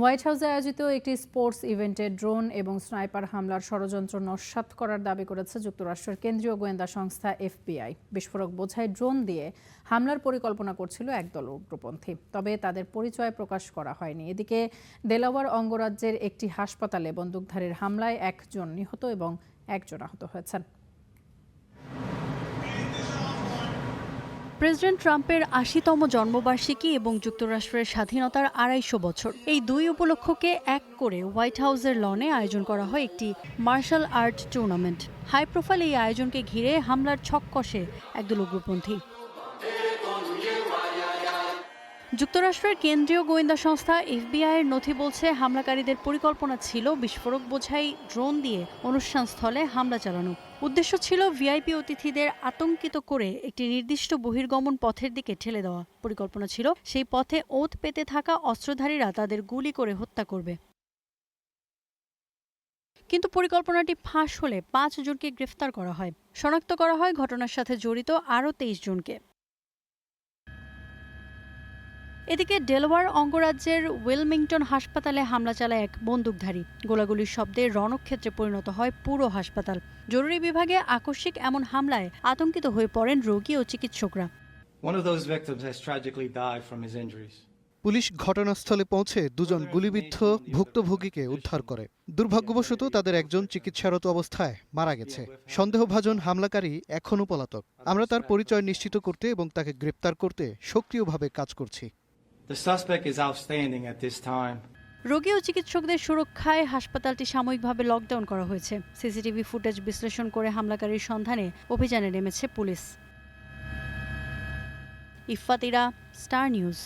White হাউসে আয়োজিত একটি স্পোর্টস ইভেন্টে ড্রোন এবং স্নাইপার হামলার ষড়যন্ত্র নস্যাৎ করার দাবি করেছে যুক্তরাষ্ট্রের কেন্দ্রীয় গোয়েন্দা সংস্থা এফবিআই। বিস্ফোরক বোঝাই ড্রোন দিয়ে হামলার পরিকল্পনা করছিল একদল উগ্রপন্থী, তবে তাদের পরিচয় প্রকাশ করা হয়নি। এদিকে ডেলাওয়ার অঙ্গরাজ্যের একটি হাসপাতালে বন্দুকধারীর হামলায় একজন নিহত এবং একজন আহত হয়েছেন। প্রেসিডেন্ট ট্রাম্পের ৮০তম জন্মবার্ষিকী এবং যুক্তরাষ্ট্রের স্বাধীনতার ২৫০ বছর, এই দুই উপলক্ষকে এক করে হোয়াইট হাউসের লনে আয়োজন করা হয় একটি martial art tournament. High profile এই আয়োজনকে ঘিরে হামলার ছক কষে একদল উগ্রপন্থী। যুক্তরাষ্ট্রের কেন্দ্রীয় গোয়েন্দা সংস্থা এফবিআই এর নথি বলছে, হামলাকারীদের পরিকল্পনা ছিল বিস্ফোরক বোঝাই ড্রোন দিয়ে অনুষ্ঠানস্থলে হামলা চালানো। উদ্দেশ্য ছিল ভিআইপি অতিথিদের আতঙ্কিত করে একটি নির্দিষ্ট বহির্গমন পথের দিকে ঠেলে দেওয়া। পরিকল্পনা ছিল সেই পথে ওঁত পেতে থাকা অস্ত্রধারীরা তাদের গুলি করে হত্যা করবে। কিন্তু পরিকল্পনাটি ফাঁস হলে ৫ জনকে গ্রেফতার করা হয়। শনাক্ত করা হয় ঘটনার সাথে জড়িত আরও ২৩ জনকে। এদিকে ডেলাওয়্যার অঙ্গরাজ্যের ওয়েলমিংটন হাসপাতালে হামলা চালায় এক বন্দুকধারী। গোলাগুলির শব্দে রণক্ষেত্রে পরিণত হয় পুরো হাসপাতাল। জরুরি বিভাগে আকস্মিক এমন হামলায় আতঙ্কিত হয়ে পড়েন রোগী ও চিকিৎসকরা। পুলিশ ঘটনাস্থলে পৌঁছে দুজন গুলিবিদ্ধ ভুক্তভোগীকে উদ্ধার করে। দুর্ভাগ্যবশত তাদের একজন চিকিৎসারত অবস্থায় মারা গেছে। সন্দেহভাজন হামলাকারী এখনও পলাতক। আমরা তার পরিচয় নিশ্চিত করতে এবং তাকে গ্রেপ্তার করতে সক্রিয়ভাবে কাজ করছি। রোগী ও চিকিৎসকদের সুরক্ষায় হাসপাতালটি সাময়িকভাবে লকডাউন করা হয়েছে। সিসিটিভি ফুটেজ বিশ্লেষণ করে হামলাকারীর সন্ধানে অভিযানে নেমেছে police. Iffat Ira, star news.